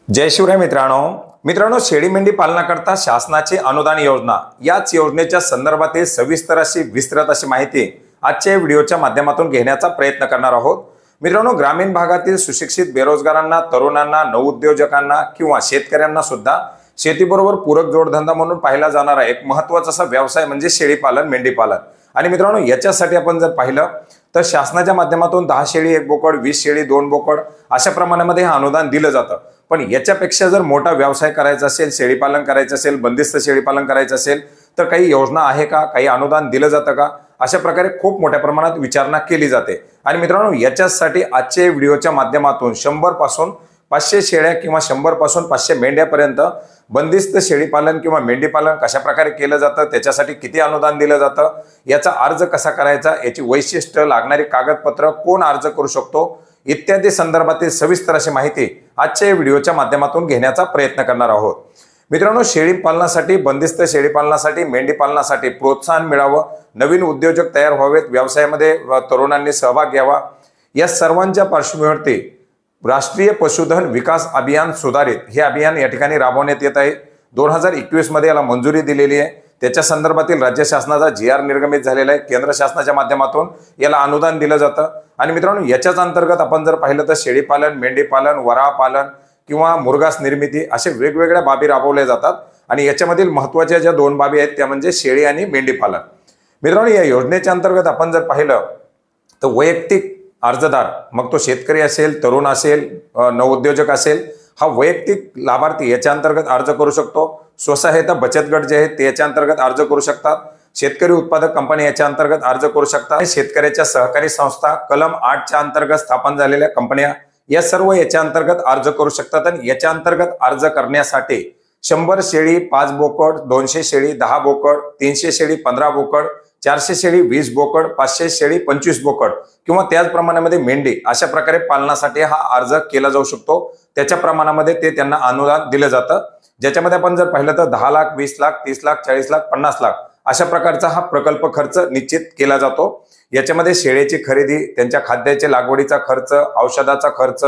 जय शिवराय मित्रांनो शेळी मेंढी पालनाकरता शासनाची अनुदान योजना याच योजनेच्या संदर्भातील सविस्तर अशी विस्तृत अशी माहिती आजच्या व्हिडिओच्या माध्यमातून घेण्याचा प्रयत्न करणार आहोत। मित्रांनो, ग्रामीण भागातील सुशिक्षित बेरोजगारांना, तरुणांना, नवउद्योजकांना किंवा शेतकऱ्यांना सुद्धा शेतीबरोबर पूरक जोडधंदा म्हणून पाहिला जाणारा एक महत्त्वाचा असा व्यवसाय म्हणजे शेळी पालन, मेंढी पालन। आणि मित्रांनो, याच्यासाठी आपण जर पाहिलं तर शासनाच्या माध्यमातून 10 शेळी 1 बोकड, 20 शेळी 2 बोकड अशा प्रमाणामध्ये हे अनुदान दिलं जातं। पण याच्यापेक्षा जर मोठा व्यवसाय करायचा असेल, शेळी पालन करायचं असेल, बंदिस्त शेळी पालन करायचं असेल तर काही योजना आहे का, काही अनुदान दिलं जातं का, अशा प्रकारे खूप मोठ्या प्रमाणात विचारणा केली जाते। आणि मित्रांनो, याच्यासाठी आजच्या व्हिडिओच्या माध्यमातून 100 पासून 500 शेळ्या किंवा 100 पासून 500 मेंढ्यापर्यंत बंदिस्त शेळी पालन किंवा मेंढी पालन कशा प्रकारे केलं जातं, त्याच्यासाठी किती अनुदान दिलं जातं, याचा अर्ज कसा करायचा, याची वैशिष्ट्य, लागणारी कागदपत्र, कोण अर्ज करू शकतो इत्यादी संदर्भातील सविस्तर अशी माहिती आजच्या व्हिडिओच्या माध्यमातून घेण्याचा प्रयत्न करणार आहोत। मित्रांनो, शेळी पालनासाठी, बंदिस्त शेळी पालनासाठी, मेंढी पालनासाठी प्रोत्साहन मिळावं, नवीन उद्योजक तयार व्हावेत, व्यवसायामध्ये तरुणांनी सहभाग घ्यावा, या सर्वांच्या पार्श्वभूमीवरती राष्ट्रीय पशुधन विकास अभियान सुधारित हे अभियान या ठिकाणी राबवण्यात येत आहे। 2021 मध्ये याला मंजुरी दिलेली आहे। त्याच्या संदर्भातील राज्य शासनाचा GR निर्गमित झालेला आहे। केंद्र शासनाच्या माध्यमातून याला अनुदान दिलं जातं। आणि मित्रांनो, याच्याच अंतर्गत आपण जर पाहिलं तर शेळी पालन, मेंढी पालन, वराह पालन किंवा मुरघास निर्मिती असे वेगवेगळ्या बाबी राबवल्या जातात। आणि याच्यामधील महत्त्वाच्या ज्या 2 बाबी आहेत त्या म्हणजे शेळी आणि मेंढी पालन। मित्रांनो, या योजनेच्या अंतर्गत आपण जर पाहिलं तर वैयक्तिक अर्जदार, मग तो शेतकरी असेल, तरुण असेल, नवउद्योजक असेल, हा वैयक्तिक लाभार्थी याच्या अंतर्गत अर्ज करू शकतो। स्वसहायता बचत गट जे आहेत ते याच्या अंतर्गत अर्ज करू शकतात। शेतकरी उत्पादक कंपनी याच्या अंतर्गत अर्ज करू शकतात। शेतकऱ्याच्या सहकारी संस्था कलम 8 च्या अंतर्गत स्थापन झालेल्या कंपन्या या सर्व याच्या अंतर्गत अर्ज करू शकतात। आणि याच्या अंतर्गत अर्ज करण्यासाठी 100 शेळी 5 बोकड, 200 शेळी 10 बोकड, 300 शेळी 15 बोकड, 400 शेळी 20 बोकड, 500 शेळी 25 बोकड किंवा त्याच प्रमाणामध्ये मेंढी अशा प्रकारे पालनासाठी हा अर्ज केला जाऊ शकतो। त्याच्या प्रमाणामध्ये ते त्यांना अनुदान दिलं जातं, ज्याच्यामध्ये आपण जर पाहिलं तर 10 लाख, 20 लाख, 30 लाख, 40 लाख, 50 लाख अशा प्रकारचा हा प्रकल्प खर्च निश्चित केला जातो। याच्यामध्ये शेळीची खरेदी, त्यांच्या खाद्याच्या लागवडीचा खर्च, औषधाचा खर्च,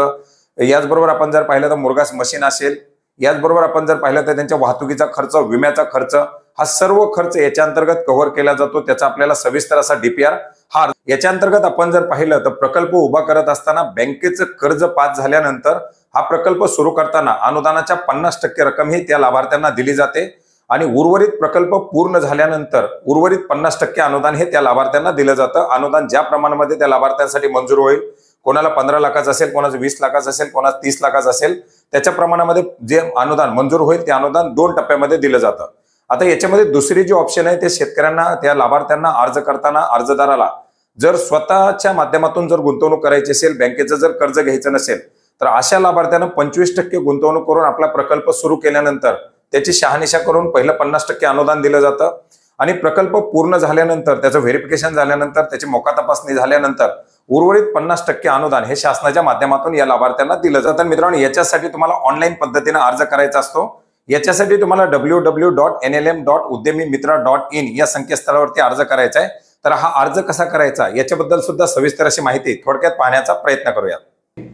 याचबरोबर आपण जर पाहिलं तर मुरघास मशीन असेल, याचबरोबर आपण जर पाहिलं तर त्यांच्या वाहतुकीचा खर्च, विम्याचा खर्च, हा सर्व खर्च याच्या अंतर्गत कव्हर केला जातो। त्याचा आपल्याला सविस्तर असा DPR हा याच्या अंतर्गत आपण जर पाहिलं तर प्रकल्प उभा करत असताना बँकेचं कर्ज पास झाल्यानंतर हा प्रकल्प सुरू करताना अनुदानाच्या 50% रक्कम ही त्या लाभार्थ्यांना दिली जाते। आणि उर्वरित प्रकल्प पूर्ण झाल्यानंतर उर्वरित 50% अनुदान हे त्या लाभार्थ्यांना दिलं जातं। अनुदान ज्या प्रमाणामध्ये त्या लाभार्थ्यांसाठी मंजूर होईल, कोणाला 15 लाखाचं असेल, कोणाचं 20 लाखाचं असेल, कोणाला 30 लाखाचं असेल, त्याच्या प्रमाणामध्ये जे अनुदान मंजूर होईल ते अनुदान 2 टप्प्यामध्ये दिलं जातं। आता याच्यामध्ये दुसरी जी ऑप्शन आहे ते शेतकऱ्यांना, त्या लाभार्थ्यांना अर्ज करताना अर्जदाराला जर स्वतःच्या माध्यमातून जर गुंतवणूक करायची असेल, बँकेचं जर कर्ज घ्यायचं नसेल तर अशा लाभार्थ्यांना 25% गुंतवणूक करून आपला प्रकल्प सुरू केल्यानंतर त्याची शहानिशा करून पहिलं 50% अनुदान दिलं जातं। आणि प्रकल्प पूर्ण झाल्यानंतर, त्याचं व्हेरिफिकेशन झाल्यानंतर, त्याची मोका तपासणी झाल्यानंतर उर्वरित 50% अनुदान हे शासनाच्या माध्यमातून या लाभार्थ्यांना दिलं जातं। मित्रांनो, याच्यासाठी तुम्हाला ऑनलाईन पद्धतीने अर्ज करायचा असतो। याच्यासाठी तुम्हाला www.nlm.udyamimitra.in या संकेतस्थळावरती अर्ज करायचा आहे। तर हा अर्ज कसा करायचा याच्याबद्दल सुद्धा सविस्तर अशी माहिती थोडक्यात पाहण्याचा प्रयत्न करूया।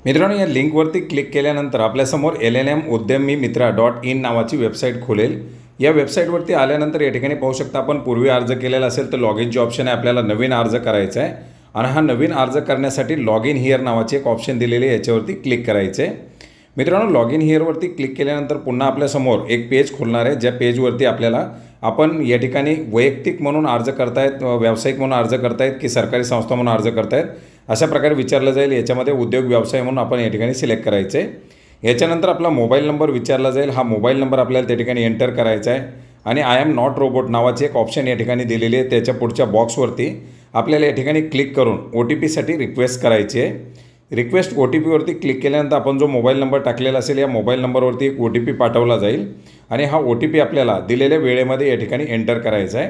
मित्रांनो, या लिंकवरती क्लिक केल्यानंतर आपल्यासमोर nlm.udyamimitra.in नावाची वेबसाईट खुलेल। या वेबसाईटवरती आल्यानंतर या ठिकाणी पाहू शकता आपण पूर्वी अर्ज केलेला असेल तर लॉग इनचे ऑप्शन आहे, आपल्याला नवीन अर्ज करायचा आहे। आणि हा नवीन अर्ज करण्यासाठी लॉग इन हिअर नावाची एक ऑप्शन दिलेली आहे, याच्यावरती क्लिक करायचे आहे। मित्रांनो, लॉग इन हिअरवरती क्लिक केल्यानंतर पुन्हा आपल्यासमोर एक पेज खुलणार आहे, ज्या पेजवरती आपल्याला आपण या ठिकाणी वैयक्तिक म्हणून अर्ज करतायत, व्यावसायिक म्हणून अर्ज करतायत की सरकारी संस्था म्हणून अर्ज करतायत अशा प्रकारे विचारलं जाईल। याच्यामध्ये उद्योग व्यवसाय म्हणून आपण या ठिकाणी सिलेक्ट करायचं आहे। याच्यानंतर आपला मोबाईल नंबर विचारला जाईल, हा मोबाईल नंबर आपल्याला त्या ठिकाणी एंटर करायचा आहे। आणि आय एम नॉट रोबोट नावाची एक ऑप्शन या ठिकाणी दिलेली आहे, त्याच्या पुढच्या बॉक्सवरती आपल्याला या ठिकाणी क्लिक करून OTPसाठी रिक्वेस्ट करायची आहे। रिक्वेस्ट OTPवरती क्लिक केल्यानंतर आपण जो मोबाईल नंबर टाकलेला असेल या मोबाईल नंबरवरती एक OTP पाठवला जाईल आणि हा OTP आपल्याला दिलेल्या वेळेमध्ये या ठिकाणी एंटर करायचा आहे।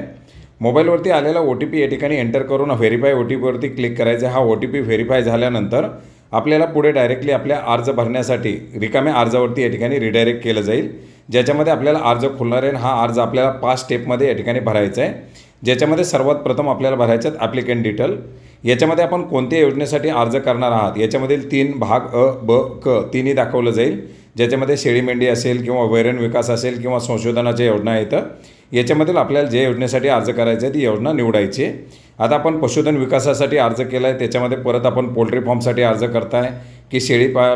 मोबाईलवरती आलेला OTP या ठिकाणी एंटर करून व्हेरीफाय OTPवरती क्लिक करायचा आहे। हा OTP व्हेरीफाय झाल्यानंतर आपल्याला पुढे डायरेक्टली आपल्या अर्ज भरण्यासाठी रिकाम्या अर्जावरती या ठिकाणी रिडायरेक्ट केलं जाईल, ज्याच्यामध्ये आपल्याला अर्ज खुलणार आहे। हा अर्ज आपल्याला 5 स्टेपमध्ये या ठिकाणी भरायचा आहे, ज्याच्यामध्ये सर्वात प्रथम आपल्याला भरायचे आहेत ॲप्लिकंट डिटेल। याच्यामध्ये आपण कोणत्या योजनेसाठी अर्ज करणार आहात याच्यामधील 3 भाग अ, ब, क तिन्ही दाखवलं जाईल। ज्याच्यामध्ये शेळी मेंढी असेल किंवा वैरण विकास असेल किंवा संशोधनाच्या योजना आहेत, याच्यामधील आपल्याला जे योजनेसाठी अर्ज करायचं आहे ती योजना निवडायची. आता आपण पशुधन विकासासाठी अर्ज केला आहे, त्याच्यामध्ये परत आपण पोल्ट्री फार्मसाठी अर्ज करताय की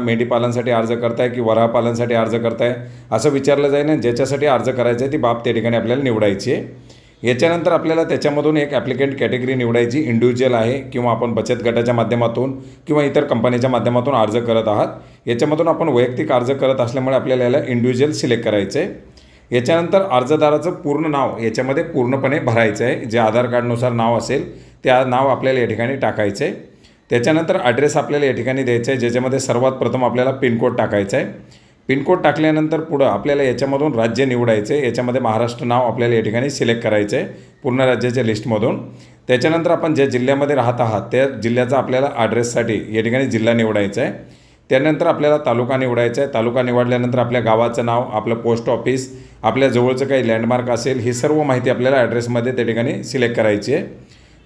मेंढी पालनसाठी अर्ज करताय की वराह पालनसाठी अर्ज करताय असं विचारलं जाईल. आणि ज्याच्यासाठी अर्ज करायचं आहे ती बाब त्या ठिकाणी आपल्याला निवडायची आहे. याच्यानंतर आपल्याला त्याच्यामधून एक ॲप्लिकेंट कॅटेगरी निवडायची. इंडिव्हिज्युअल आहे किंवा आपण बचत गटाच्या माध्यमातून किंवा इतर कंपनीच्या माध्यमातून अर्ज करत आहात. याच्यामधून आपण वैयक्तिक अर्ज करत असल्यामुळे आपल्याला याला इंडिव्हिज्युअल सिलेक्ट करायचं आहे. याच्यानंतर अर्जदाराचं पूर्ण नाव याच्यामध्ये पूर्णपणे भरायचं आहे. जे आधार कार्डनुसार नाव असेल त्या नाव आपल्याला या ठिकाणी टाकायचं आहे. त्याच्यानंतर ॲड्रेस आपल्याला या ठिकाणी द्यायचं आहे, ज्याच्यामध्ये सर्वात प्रथम आपल्याला पिनकोड टाकायचा आहे. पिनकोड टाकल्यानंतर पुढं आपल्याला याच्यामधून राज्य निवडायचं आहे. याच्यामध्ये महाराष्ट्र नाव आपल्याला या ठिकाणी सिलेक्ट करायचं आहे पूर्ण राज्याच्या लिस्टमधून. त्याच्यानंतर आपण ज्या जिल्ह्यामध्ये राहत आहात त्या जिल्ह्याचा आपल्याला ॲड्रेससाठी या ठिकाणी जिल्हा निवडायचा आहे. त्यानंतर आपल्याला तालुका निवडायचा आहे. तालुका निवडल्यानंतर आपल्या गावाचं नाव, आपलं पोस्ट ऑफिस, आपल्या जवळचं काही लँडमार्क असेल ही सर्व माहिती आपल्याला ॲड्रेसमध्ये त्या ठिकाणी सिलेक्ट करायची आहे.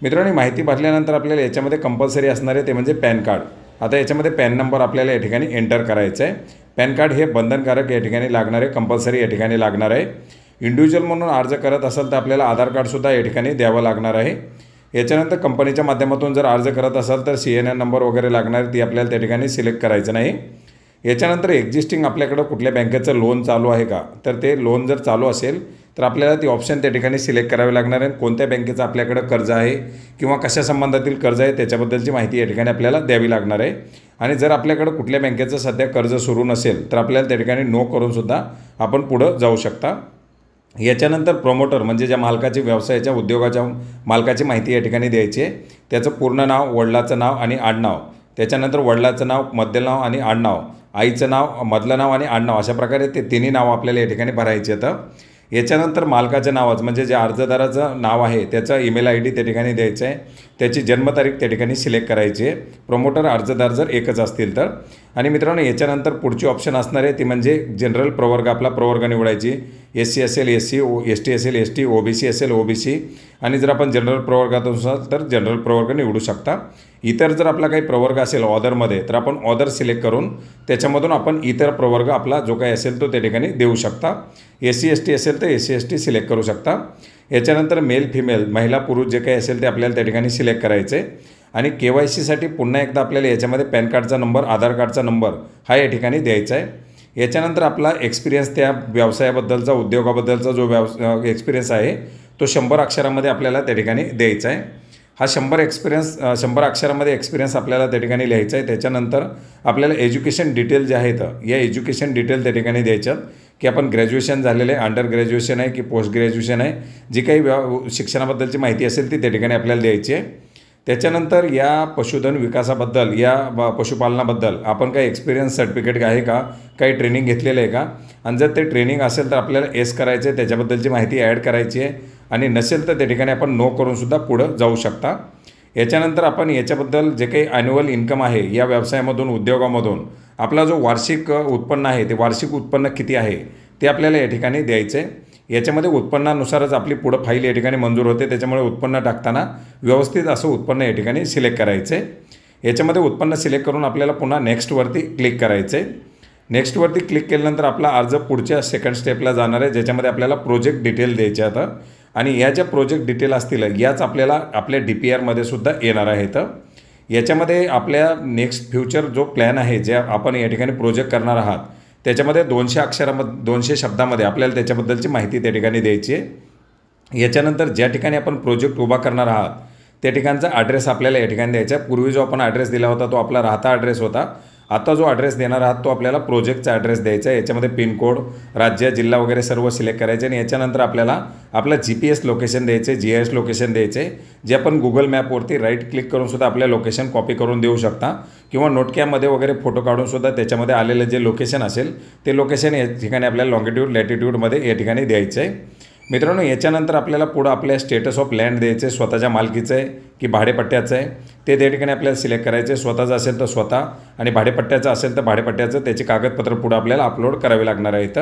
मित्रांनो, माहिती भरल्यानंतर आपल्याला याच्यामध्ये कंपल्सरी असणार आहे ते म्हणजे पॅन कार्ड. आता याच्यामध्ये पॅन नंबर आपल्याला या ठिकाणी एंटर करायचं आहे. पॅन कार्ड हे बंधनकारक या ठिकाणी लागणार आहे, कंपल्सरी या ठिकाणी लागणार आहे. इंडिव्हिज्युअल म्हणून अर्ज करत असाल तर आपल्याला आधार कार्डसुद्धा या ठिकाणी द्यावं लागणार आहे. याच्यानंतर कंपनीच्या माध्यमातून जर अर्ज करत असाल तर CNN नंबर वगैरे लागणार, ती आपल्याला त्या ठिकाणी सिलेक्ट करायचं नाही. याच्यानंतर एक्झिस्टिंग आपल्याकडं कुठल्या बँकेचं लोन चालू आहे का, तर ते लोन जर चालू असेल तर आपल्याला ती ऑप्शन त्या ठिकाणी सिलेक्ट करावी लागणार आहे. कोणत्या बँकेचं आपल्याकडं कर्ज आहे किंवा कशा संबंधातील कर्ज आहे त्याच्याबद्दलची माहिती या ठिकाणी आपल्याला द्यावी लागणार आहे. आणि जर आपल्याकडं कुठल्या बँकेचं सध्या कर्ज सुरू नसेल तर आपल्याला त्या ठिकाणी नो करूनसुद्धा आपण पुढं जाऊ शकता. याच्यानंतर प्रमोटर म्हणजे ज्या मालकाची व्यवसायाच्या उद्योगाच्या मालकाची माहिती या ठिकाणी द्यायची आहे. त्याचं पूर्ण नाव, वडिलाचं नाव आणि आडनाव, त्याच्यानंतर वडिलाचं नाव, मधलं नाव आणि आडनाव, आईचं नाव, मधलं नाव आणि आडनाव, अशा प्रकारे ते तिन्ही नाव आपल्याला या ठिकाणी भरायचे आहेत. याच्यानंतर मालकाच्या नावाचं म्हणजे जे अर्जदाराचं नाव आहे त्याचा ईमेल ID त्या ठिकाणी द्यायचं आहे. त्याची जन्मतारीख त्या ठिकाणी सिलेक्ट करायची आहे. प्रमोटर अर्जदार जर एकच असतील तर. आणि मित्रांनो, याच्यानंतर पुढची ऑप्शन असणार आहे ती म्हणजे जनरल प्रवर्ग, आपला प्रवर्ग निवडायची. SC असेल SC, ST असेल ST, OBC असेल OBC. आणि जर आपण जनरल प्रवर्गात असाल तर जनरल प्रवर्ग निवडू शकता. इतर जर आपला काही प्रवर्ग असेल ऑदरमध्ये तर आपण ऑदर सिलेक्ट करून त्याच्यामधून आपण इतर प्रवर्ग आपला जो काही असेल तो त्या ठिकाणी देऊ शकता. SC ST असेल तर SC ST सिलेक्ट करू शकता. याच्यानंतर मेल फिमेल, महिला पुरुष जे काही असेल ते आपल्याला त्या ठिकाणी सिलेक्ट करायचे. आणि KYCसाठी पुन्हा एकदा आपल्याला याच्यामध्ये पॅन कार्डचा नंबर, आधार कार्डचा नंबर हा या ठिकाणी द्यायचा आहे. याच्यानंतर आपला एक्सपिरियन्स, त्या व्यवसायाबद्दलचा, उद्योगाबद्दलचा जो एक्सपिरियन्स आहे तो 100 अक्षरामध्ये आपल्याला त्या ठिकाणी द्यायचा आहे. हा 100 अक्षरामध्ये एक्सपिरियन्स आपल्याला त्या ठिकाणी लिहायचा आहे. त्याच्यानंतर आपल्याला एज्युकेशन डिटेल जे आहेत या एज्युकेशन डिटेल त्या ठिकाणी द्यायच्यात की आपण ग्रॅज्युएशन झालेलं आहे, अंडर ग्रॅज्युएशन आहे की पोस्ट ग्रॅज्युएशन आहे, जी काही शिक्षणाबद्दलची माहिती असेल ती त्या ठिकाणी आपल्याला द्यायची आहे. त्याच्यानंतर या पशुधन विकासाबद्दल, या पशुपालनाबद्दल आपण काही एक्सपिरियन्स सर्टिफिकेट आहे का, काही ट्रेनिंग घेतलेलं आहे का, आणि जर ते ट्रेनिंग असेल तर आपल्याला S करायचं आहे, त्याच्याबद्दलची माहिती ॲड करायची आहे. आणि नसेल तर त्या ठिकाणी आपण नो करूनसुद्धा पुढं जाऊ शकता. याच्यानंतर आपण याच्याबद्दल जे काही ॲन्युअल इन्कम आहे या व्यवसायामधून, उद्योगामधून आपला जो वार्षिक उत्पन्न आहे ते वार्षिक उत्पन्न किती आहे ते आपल्याला या ठिकाणी द्यायचं आहे. याच्यामध्ये उत्पन्नानुसारच आपली पुढं फाईल या ठिकाणी मंजूर होते, त्याच्यामुळे उत्पन्न टाकताना व्यवस्थित असं उत्पन्न या ठिकाणी सिलेक्ट करायचं आहे. याच्यामध्ये उत्पन्न सिलेक्ट करून आपल्याला पुन्हा नेक्स्टवरती क्लिक करायचं आहे. नेक्स्टवरती क्लिक केल्यानंतर आपला अर्ज पुढच्या सेकंड स्टेपला जाणार आहे, ज्याच्यामध्ये आपल्याला प्रोजेक्ट डिटेल द्यायचे आता. आणि या ज्या प्रोजेक्ट डिटेल असतील याच आपल्याला आपल्या DPRमध्ये सुद्धा येणार आहेत. याच्यामध्ये आपल्या नेक्स्ट फ्युचर जो प्लॅन आहे, जे आपण या ठिकाणी प्रोजेक्ट करणार आहात, त्याच्यामध्ये 200 शब्दामध्ये आपल्याला त्याच्याबद्दलची माहिती त्या ठिकाणी द्यायची आहे. याच्यानंतर ज्या ठिकाणी आपण प्रोजेक्ट उभा करणार आहात त्या ठिकाणचा ॲड्रेस आपल्याला या ठिकाणी द्यायचा आहे. पूर्वी जो आपण ॲड्रेस दिला होता तो आपला राहता ॲड्रेस होता. आता जो ॲड्रेस देणार आहात तो आपल्याला प्रोजेक्टचा ॲड्रेस द्यायचा आहे. याच्यामध्ये पिनकोड, राज्य, जिल्हा वगैरे सर्व सिलेक्ट करायचे. आणि याच्यानंतर आपल्याला आपलं GPS लोकेशन द्यायचे, GIS लोकेशन द्यायचे, जे आपण गुगल मॅपवरती राईट क्लिक करूनसुद्धा आपल्या लोकेशन कॉपी करून देऊ शकता किंवा नोटकॅमध्ये वगैरे फोटो काढूनसुद्धा त्याच्यामध्ये आलेलं जे लोकेशन असेल ते लोकेशन या ठिकाणी आपल्याला लॉंगिट्यूड, लॅटिट्यूडमध्ये या ठिकाणी द्यायचं आहे. मित्रांनो, याच्यानंतर आपल्याला पुढं आपल्या स्टेटस ऑफ लँड द्यायचे, स्वतःच्या मालकीचं आहे की भाडेपट्ट्याचं आहे ते त्या ठिकाणी आपल्याला सिलेक्ट करायचे. स्वतःचं असेल तर स्वतः, आणि भाडेपट्ट्याचं असेल तर भाडेपट्ट्याचं, त्याची कागदपत्र पुढं आपल्याला अपलोड करावी लागणार आहेत.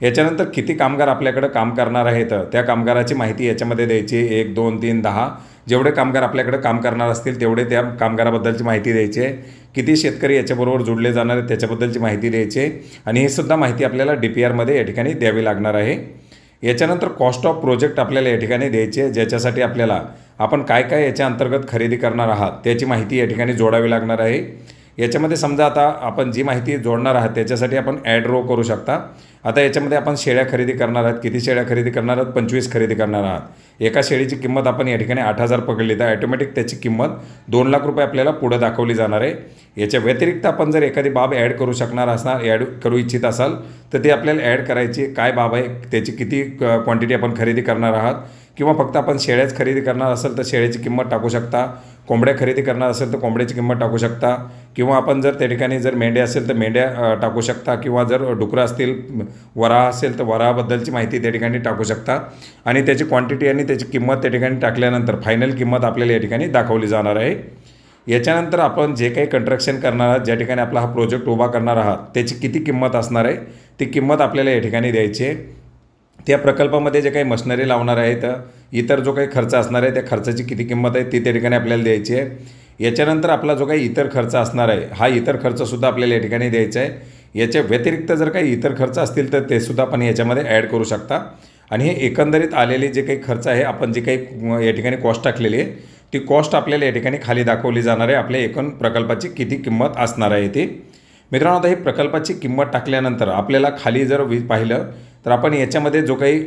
याच्यानंतर किती कामगार आपल्याकडं काम करणार आहेत त्या कामगाराची माहिती याच्यामध्ये द्यायची. 1, 2, 3, 10 जेवढे कामगार आपल्याकडे काम करणार असतील तेवढे त्या कामगाराबद्दलची माहिती द्यायची आहे. किती शेतकरी याच्याबरोबर जोडले जाणार आहेत त्याच्याबद्दलची माहिती द्यायची आहे आणि ही सुद्धा माहिती आपल्याला DPRमध्ये या ठिकाणी द्यावी लागणार आहे। याच्यानंतर कॉस्ट ऑफ प्रोजेक्ट आपल्याला या ठिकाणी द्यायची आहे, ज्याच्यासाठी आपल्याला आपण काय काय याच्या अंतर्गत खरेदी करणार आहात त्याची माहिती या ठिकाणी जोडावी लागणार आहे। याच्यामध्ये समजा आता आपण जी माहिती जोडणार आहात त्याच्यासाठी आपण ॲड रो करू शकता। आता याच्यामध्ये आपण शेळ्या खरेदी करणार आहात, किती शेळ्या खरेदी करणार आहात, 25 खरेदी करणार आहात। एका शेळीची किंमत आपण या ठिकाणी 8,000 पकडली तर ॲटोमॅटिक त्याची किंमत 2 लाख रुपये आपल्याला पुढे दाखवली जाणार आहे। याच्या व्यतिरिक्त आपण जर एखादी बाब ॲड करू शकणार असणार, ॲड करू इच्छित असाल तर ते आपल्याला ॲड करायची, काय बाब आहे, त्याची किती क्वांटिटी आपण खरेदी करणार आहात, किंवा फक्त आपण शेळ्याच खरेदी करणार असेल तर शेळ्याची किंमत टाकू शकता, कोंबड्या खरेदी करणार असेल तर कोंबड्याची किंमत टाकू शकता, किंवा आपण जर त्या ठिकाणी जर मेंढ्या असेल तर मेंढ्या टाकू शकता, किंवा जर डुकरं असतील, वराह असेल तर वराहाबद्दलची माहिती त्या ठिकाणी टाकू शकता आणि त्याची क्वांटिटी आणि त्याची किंमत त्या ठिकाणी टाकल्यानंतर फायनल किंमत आपल्याला या ठिकाणी दाखवली जाणार आहे। याच्यानंतर आपण जे काही कंस्ट्रक्शन करणार आहात, ज्या ठिकाणी आपला हा प्रोजेक्ट उभा करणार आहात त्याची किती किंमत असणार आहे ती किंमत आपल्याला या ठिकाणी द्यायची आहे। त्या प्रकल्पामध्ये जे काही मशिनरी लावणार आहेत, इतर जो काही खर्च असणार आहे त्या खर्चाची किती किंमत आहे ती त्या ठिकाणी आपल्याला द्यायची आहे। याच्यानंतर आपला जो काही इतर खर्च असणार आहे हा इतर खर्चसुद्धा आपल्याला या ठिकाणी द्यायचा आहे। याच्या व्यतिरिक्त जर काही इतर खर्च असतील तर ते सुद्धा आपण याच्यामध्ये ॲड करू शकता आणि हे एकंदरीत आलेले जे काही खर्च आहे, आपण जे काही या ठिकाणी कॉस्ट टाकलेली आहे ती कॉस्ट आपल्याला या ठिकाणी खाली दाखवली जाणार आहे, आपल्या एकूण प्रकल्पाची किती किंमत असणार आहे ते। मित्रांनो, आता ही प्रकल्पाची किंमत टाकल्यानंतर आपल्याला खाली जर पाहिलं तर आपण याच्यामध्ये जो काही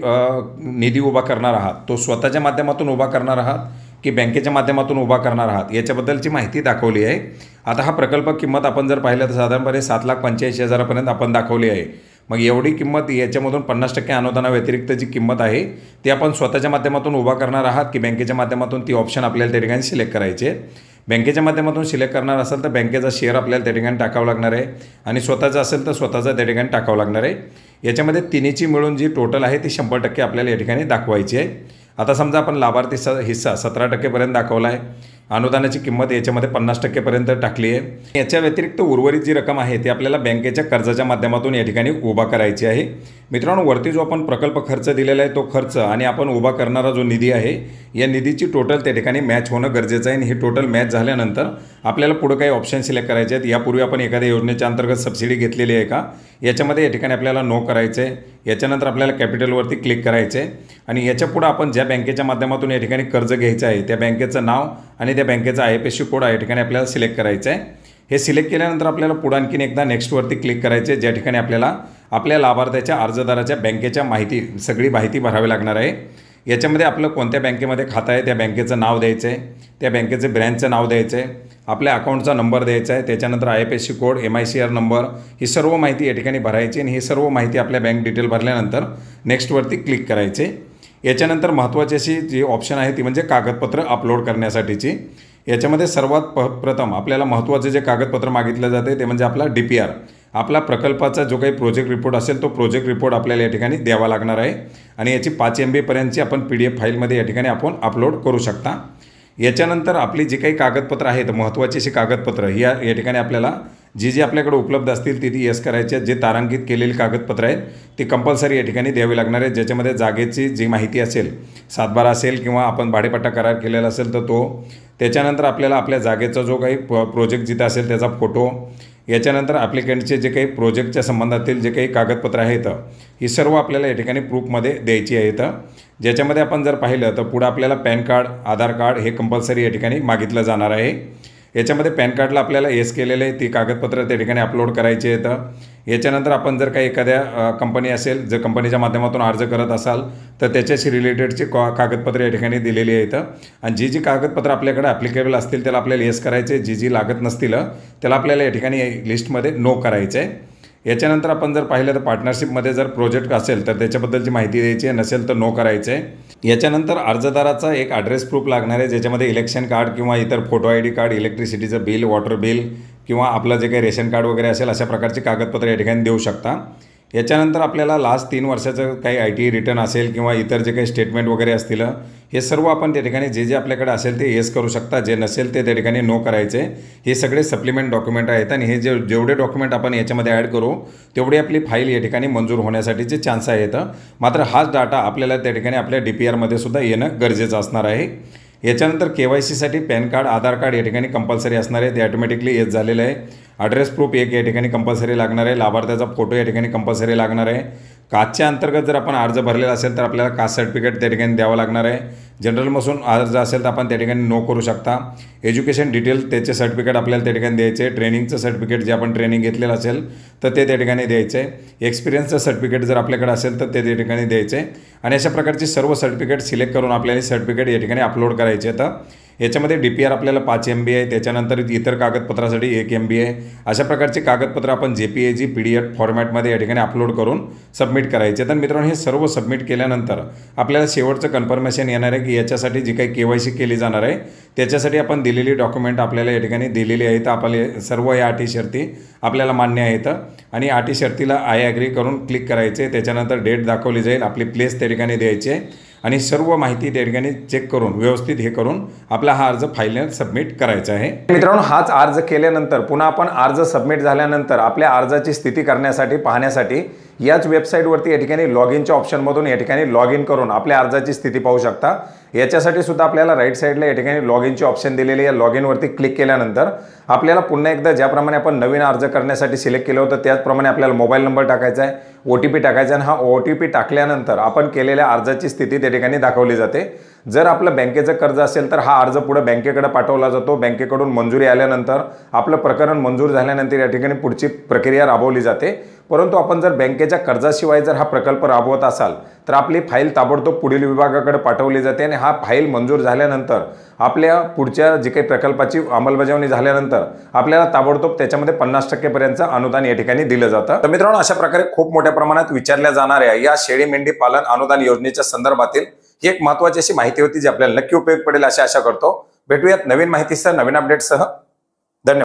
निधी उभा करणार आहात तो स्वतःच्या माध्यमातून उभा करणार आहात की बँकेच्या माध्यमातून उभा करणार आहात याच्याबद्दलची माहिती दाखवली आहे। आता हा प्रकल्प किंमत आपण जर पाहिलं तर साधारणपणे 7,85,000पर्यंत आपण दाखवली आहे। मग एवढी किंमत याच्यामधून 50% अनुदानाव्यतिरिक्त जी किंमत आहे ती आपण स्वतःच्या माध्यमातून उभा करणार आहात की बँकेच्या माध्यमातून, ती ऑप्शन आपल्याला त्या ठिकाणी सिलेक्ट करायची आहे। बँकेच्या माध्यमातून सिलेक्ट करणार असेल तर बँकेचा शेअर आपल्याला त्या ठिकाणी टाकावं लागणार आहे आणि स्वतःचं असेल तर स्वतःचा त्या ठिकाणी टाकावं लागणार आहे। याच्यामध्ये तिन्हीची मिळून जी टोटल आहे ती 100% आपल्याला या ठिकाणी दाखवायची आहे। आता समजा आपण लाभार्थीचा हिस्सा 17%पर्यंत दाखवला आहे, अनुदानाची किंमत याच्यामध्ये 50%पर्यंत टाकली आहे। याच्या व्यतिरिक्त उर्वरित जी रक्कम आहे ती आपल्याला बँकेच्या कर्जाच्या माध्यमातून या ठिकाणी उभा करायची आहे। मित्रांनो, वरती जो आपण प्रकल्प खर्च दिलेला आहे तो खर्च आणि आपण उभा करणारा जो निधी आहे या निधीची टोटल त्या ठिकाणी मॅच होणं गरजेचं आहे आणि हे टोटल मॅच झाल्यानंतर आपल्याला पुढे काही ऑप्शन सिलेक्ट करायचे आहेत। यापूर्वी आपण एखाद्या योजनेच्या अंतर्गत सबसिडी घेतलेली आहे का, याच्यामध्ये या ठिकाणी आपल्याला नो करायचं आहे। याच्यानंतर आपल्याला कॅपिटलवरती क्लिक करायचं आहे आणि याच्यापुढे आपण ज्या बँकेच्या माध्यमातून या ठिकाणी कर्ज घ्यायचं आहे त्या बँकेचं नाव आणि त्या बँकेचा IFSC कोड या ठिकाणी आपल्याला सिलेक्ट करायचं आहे। हे सिलेक्ट केल्यानंतर आपल्याला पुढे आणखीन एकदा नेक्स्टवरती क्लिक करायचे, ज्या ठिकाणी आपल्याला आपल्या लाभार्थ्याच्या अर्जदाराच्या बँकेच्या माहिती सगळी माहिती भरावी लागणार आहे। याच्यामध्ये आपलं कोणत्या बँकेमध्ये खातं आहे त्या बँकेचं नाव द्यायचं आहे, त्या बँकेचे ब्रँचचं नाव द्यायचं आहे, आपल्या अकाउंटचा नंबर द्यायचा आहे, त्याच्यानंतर IFSC कोड, MICR नंबर, ही सर्व माहिती या ठिकाणी भरायची आणि ही सर्व माहिती आपल्या बँक डिटेल भरल्यानंतर नेक्स्टवरती क्लिक करायचे। याच्यानंतर महत्त्वाची अशी जी ऑप्शन आहे ती म्हणजे कागदपत्र अपलोड करण्यासाठीची। याच्यामध्ये सर्वात प्रथम आपल्याला महत्त्वाचं जे कागदपत्र मागितलं जाते ते म्हणजे आपला DPR, आपला प्रकल्पाचा जो काही प्रोजेक्ट रिपोर्ट असेल तो प्रोजेक्ट रिपोर्ट आपल्याला या ठिकाणी द्यावा लागणार आहे आणि याची 5 MB पर्यंतची आपण PDF फाईलमध्ये या ठिकाणी आपण अपलोड करू शकता। याच्यानंतर आपली जी काही कागदपत्र आहेत, महत्त्वाची अशी कागदपत्र या ठिकाणी आपल्याला जी आपल्याकडे उपलब्ध असतील ती येस करायची आहेत। जे तारांकित केलेली कागदपत्र आहेत ती कंपल्सरी या ठिकाणी द्यावी लागणार आहे, ज्याच्यामध्ये जागेची जी माहिती असेल, 7/12 असेल किंवा आपण भाडेपट्टा करार केलेला असेल तर तो, त्याच्यानंतर आपल्याला आपल्या जागेचा जो काही प्रोजेक्ट जिथं असेल त्याचा फोटो, याच्यानंतर ॲप्लिकंटचे जे काही प्रोजेक्टच्या संबंधातील जे काही कागदपत्र आहेत ही सर्व आपल्याला या ठिकाणी प्रूफमध्ये द्यायची आहेत। ज्याच्यामध्ये आपण जर पाहिलं तर पुढे आपल्याला पॅन कार्ड, आधार कार्ड हे कंपल्सरी या ठिकाणी मागितलं जाणार आहे। याच्यामध्ये पॅन कार्डला आपल्याला येस केलेले ती कागदपत्र त्या ठिकाणी अपलोड करायचे आहेत। याच्यानंतर आपण जर काही एखाद्या कंपनी असेल, जर कंपनीच्या माध्यमातून अर्ज करत असाल तर त्याच्याशी रिलेटेडची कागदपत्र या ठिकाणी दिलेली आहेत आणि जी कागदपत्र आपल्याकडे ॲप्लिकेबल असतील त्याला आपल्याला येस करायचे, जी लागत नसतील त्याला आपल्याला या ठिकाणी लिस्टमध्ये नो करायचं आहे। याच्यानंतर आपण जर पाहिलं तर पार्टनरशिपमध्ये जर प्रोजेक्ट असेल तर त्याच्याबद्दलची माहिती द्यायची आहे, नसेल तर नो करायचं आहे। याच्यानंतर अर्जदाराचा एक ॲड्रेस प्रूफ लागणार आहे, ज्याच्यामध्ये इलेक्शन कार्ड किंवा इतर फोटो ID कार्ड, इलेक्ट्रिसिटीचं बिल, वॉटर बिल किंवा आपलं जे काही रेशन कार्ड वगैरे असेल अशा प्रकारची कागदपत्र या ठिकाणी देऊ शकता। याच्यानंतर आपल्याला लास्ट 3 वर्षाचं काही ITE रिटर्न असेल किंवा इतर जे काही स्टेटमेंट वगैरे असतील हे सर्व आपण त्या ठिकाणी जे आपल्याकडे असेल ते येस करू शकता, जे नसेल ते त्या ठिकाणी नो करायचे। हे सगळे सप्लिमेंट डॉक्युमेंट आहेत आणि हे जेवढे डॉक्युमेंट आपण याच्यामध्ये ॲड करू तेवढी आपली फाईल या ठिकाणी मंजूर होण्यासाठीचे चान्स आहेत। मात्र हाच डाटा आपल्याला त्या ठिकाणी आपल्या DPRमध्ये सुद्धा येणं गरजेचं असणार आहे। याच्यानंतर KYC साठी पॅन कार्ड, आधार कार्ड या ठिकाणी कंपल्सरी असणार आहे, ते ऑटोमॅटिकली येत झालेलं आहे। ॲड्रेस प्रूफ एक या ठिकाणी कंपल्सरी लागणार आहे, लाभार्थ्याचा फोटो या ठिकाणी कंपल्सरी लागणार आहे। कास्टच्या अंतर्गत जर आपण अर्ज भरलेला असेल तर आपल्याला कास्ट सर्टिफिकेट त्या ठिकाणी द्यावं लागणार आहे। जनरलमधून अर्ज असेल तर आपण त्या ठिकाणी नो करू शकता। एज्युकेशन डिटेल त्याचे सर्टिफिकेट आपल्याला त्या ठिकाणी द्यायचे आहे। ट्रेनिंगचं सर्टिफिकेट जे आपण ट्रेनिंग घेतलेलं असेल तर ते त्या ठिकाणी द्यायचं आहे। एक्सपिरियन्सचं सर्टिफिकेट जर आपल्याकडे असेल तर ते त्या ठिकाणी द्यायचे आहे आणि अशा प्रकारची सर्व सर्टिफिकेट सिलेक्ट करून आपल्याला सर्टिफिकेट या ठिकाणी अपलोड करायचे आहेत। याच्यामध्ये DPR आपल्याला 5 MB आहे, त्याच्यानंतर इतर कागदपत्रासाठी 1 MB आहे। अशा प्रकारचे कागदपत्र आपण JPEG PDF फॉर्मॅटमध्ये या ठिकाणी अपलोड करून सबमिट करायचे। तर मित्रांनो हे सर्व सबमिट केल्यानंतर आपल्याला शेवटचं कन्फर्मेशन येणार आहे की याच्यासाठी जी काही KYC केली जाणार आहे त्याच्यासाठी आपण दिलेली डॉक्युमेंट आपल्याला या ठिकाणी दिलेली आहेत। आपल्याला सर्व या अटी शर्ती आपल्याला मान्य आहेत आणि अटी शर्तीला आय ॲग्री करून क्लिक करायचे। त्याच्यानंतर डेट दाखवली जाईल, आपली प्लेस त्या ठिकाणी द्यायची आहे आणि सर्व माहिती त्या ठिकाणी चेक करून व्यवस्थित हे करून आपला हा अर्ज फायनल सबमिट करायचा आहे। मित्रांनो हाच अर्ज केल्यानंतर पुन्हा आपण अर्ज सबमिट झाल्यानंतर आपल्या अर्जाची स्थिती करण्यासाठी पाहण्यासाठी याच वेबसाईटवरती या ठिकाणी लॉग इनच्या ऑप्शनमधून या ठिकाणी लॉग इन करून आपल्या अर्जाची स्थिती पाहू शकता। याच्यासाठी सुद्धा आपल्याला राईट साईडला या ठिकाणी लॉग इनची ऑप्शन दिलेली आहे। लॉग इनवरती क्लिक केल्यानंतर आपल्याला पुन्हा एकदा ज्याप्रमाणे आपण नवीन अर्ज करण्यासाठी सिलेक्ट केलं होतं त्याचप्रमाणे आपल्याला मोबाईल नंबर टाकायचा आहे, OTP टाकायचा आहे आणि हा OTP टाकल्यानंतर आपण केलेल्या अर्जाची स्थिती त्या ठिकाणी दाखवली जाते। जर आपलं बँकेचं कर्ज असेल तर हा अर्ज पुढे बँकेकडे पाठवला जातो। बँकेकडून मंजुरी आल्यानंतर आपलं प्रकरण मंजूर झाल्यानंतर या ठिकाणी पुढची प्रक्रिया राबवली जाते। परंतु आपण जर बँकेच्या कर्जाशिवाय जर हा प्रकल्प राबवत असाल तर आपली फाईल ताबडतोब पुढील विभागाकडे पाठवली जाते आणि हा फाईल मंजूर झाल्यानंतर आपल्या पुढच्या जी काही प्रकल्पाची अंमलबजावणी झाल्यानंतर आपल्याला ताबडतोब त्याच्यामध्ये 50% पर्यंतचं अनुदान या ठिकाणी दिलं जातं। तर मित्रांनो अशा प्रकारे खूप मोठ्या प्रमाणात विचारल्या जाणाऱ्या या शेळी मेंढी पालन अनुदान योजनेच्या संदर्भातील ही एक महत्त्वाची अशी माहिती होती जी आपल्याला नक्की उपयोग पडेल अशी आशा करतो। भेटूयात नवीन माहितीसह नवीन अपडेटसह।